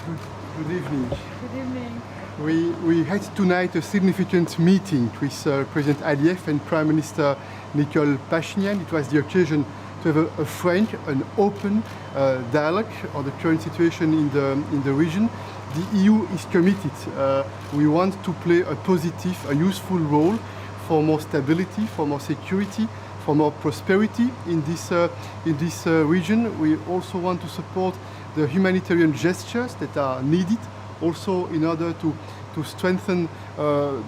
Good evening. Good evening. We had tonight a significant meeting with President Ալիևը and Prime Minister Phashinian. It was the occasion to have a frank and open dialogue on the current situation in the region. The EU is committed. We want to play a positive, a useful role for more stability, for more security, for more prosperity in this region. We also want to support the humanitarian gestures that are needed, also in order to strengthen the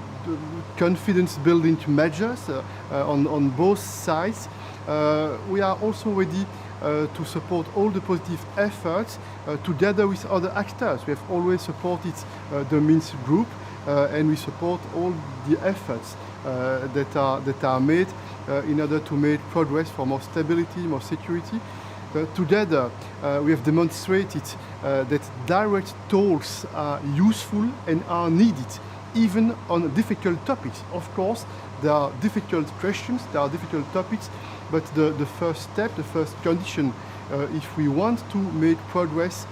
confidence-building measures on both sides. We are also ready to support all the positive efforts together with other actors. We have always supported the Minsk group, and we support all the efforts that are made in order to make progress for more stability, more security. Together, we have demonstrated that direct talks are useful and are needed, even on difficult topics. Of course, there are difficult questions, there are difficult topics, but the first step, the first condition, if we want to make progress,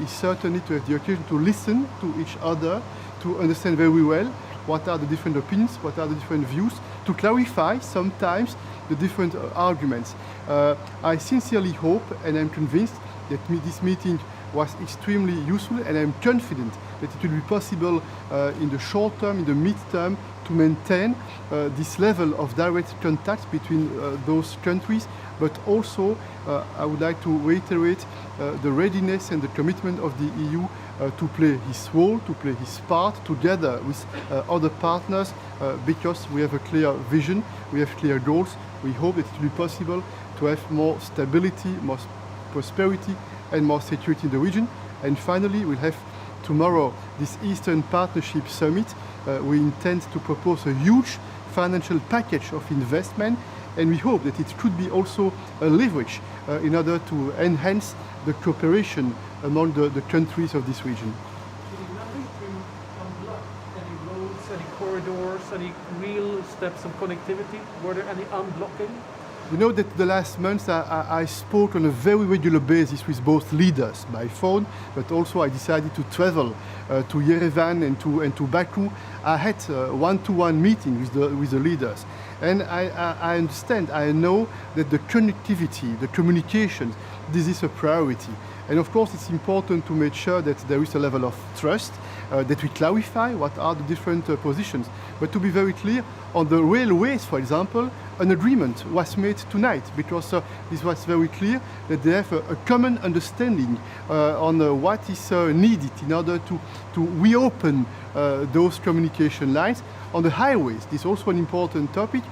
is certainly to have the occasion to listen to each other, to understand very well what are the different opinions, what are the different views, to clarify sometimes the different arguments. I sincerely hope and I'm convinced that this meeting was extremely useful, and I'm confident that it will be possible in the short term, in the mid-term, to maintain this level of direct contact between those countries. But also, I would like to reiterate the readiness and the commitment of the EU to play his role, to play his part together with other partners, because we have a clear vision, we have clear goals. We hope that it will be possible to have more stability, more prosperity, and more security in the region. And finally, we'll have tomorrow this Eastern Partnership Summit. We intend to propose a huge financial package of investment, and we hope that it could be also a leverage in order to enhance the cooperation among the countries of this region. Did nothing to unblock any roads, any corridors, any real steps of connectivity? Were there any unblocking? You know that the last months I spoke on a very regular basis with both leaders by phone, but also I decided to travel to Yerevan and to Baku. I had one-to-one meetings with the leaders. And I understand, I know that the connectivity, the communication, this is a priority. And of course, it's important to make sure that there is a level of trust, that we clarify what are the different positions. But to be very clear, on the railways, for example, an agreement was made tonight, because this was very clear that they have a common understanding on what is needed in order to reopen those communication lines. On the highways, this is also an important topic.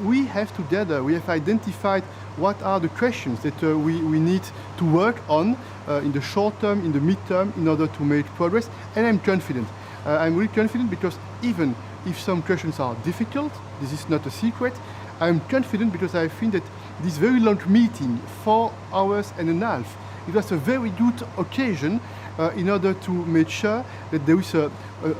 We have identified what are the questions that we need to work on in the short term, in the mid-term, in order to make progress. And I'm confident. I'm really confident because even if some questions are difficult, this is not a secret, I'm confident because I think that this very long meeting, 4 hours and a half, it was a very good occasion in order to make sure that there is a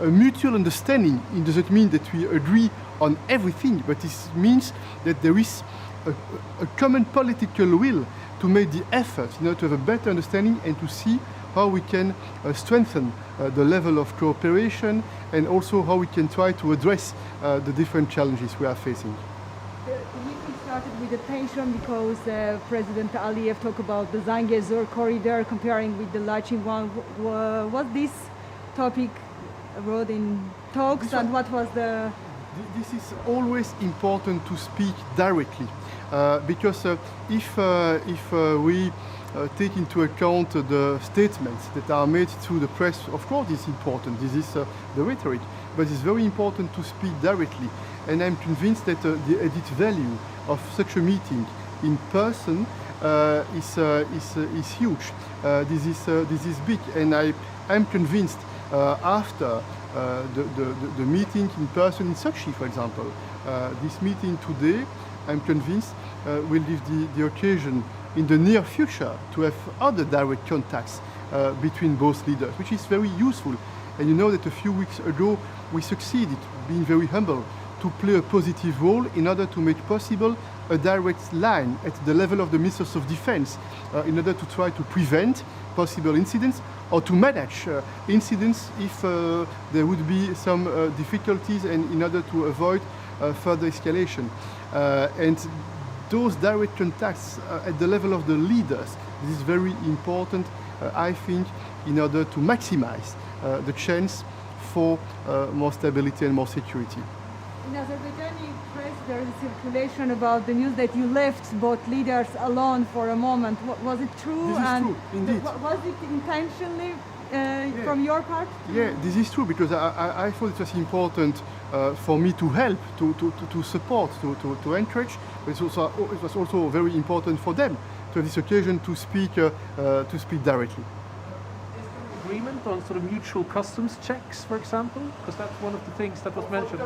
mutual understanding. It doesn't mean that we agree on everything, but it means that there is a common political will to make the effort in order to have a better understanding and to see how we can strengthen the level of cooperation, and also how we can try to address the different challenges we are facing. The meeting started with the tension because President Ալիևը talked about the Zangezur corridor comparing with the Lachin one. Was this topic brought in talks, and what was the... This is always important to speak directly, because if we take into account the statements that are made through the press, of course it's important, this is the rhetoric, but it's very important to speak directly. And I'm convinced that the added value of such a meeting in person is huge. This is big, and I'm convinced after the meeting in person in Sochi, for example, this meeting today, I'm convinced will give the occasion in the near future to have other direct contacts between both leaders, which is very useful. And you know that a few weeks ago we succeeded, being very humble, to play a positive role in order to make possible a direct line at the level of the Ministers of Defense in order to try to prevent possible incidents, or to manage incidents if there would be some difficulties, and in order to avoid further escalation. And those direct contacts at the level of the leaders, this is very important, I think, in order to maximize the chance for more stability and more security. In Azerbaijani press, there is circulation about the news that you left both leaders alone for a moment. Was it true? This is true, indeed. Was it intentionally from your part? Yeah, this is true, because I thought it was important for me to help, to support, to encourage, but it was also very important for them to have this occasion to speak directly. Agreement on sort of mutual customs checks, for example, because that's one of the things that was mentioned.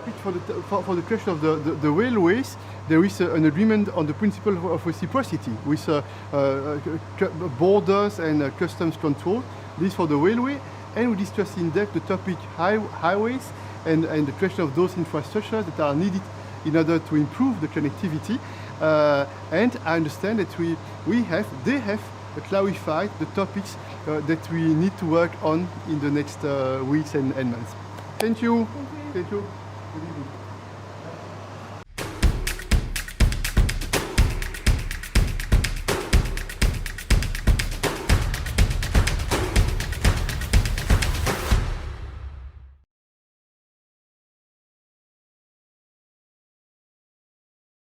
For the question of the railways, there is an agreement on the principle of reciprocity with borders and customs control. This for the railway, and we discussed in depth the topic highways and the question of those infrastructures that are needed in order to improve the connectivity. And I understand that they have clarified the topics that we need to work on in the next weeks and months. Thank you. Thank you. Thank you. Good evening.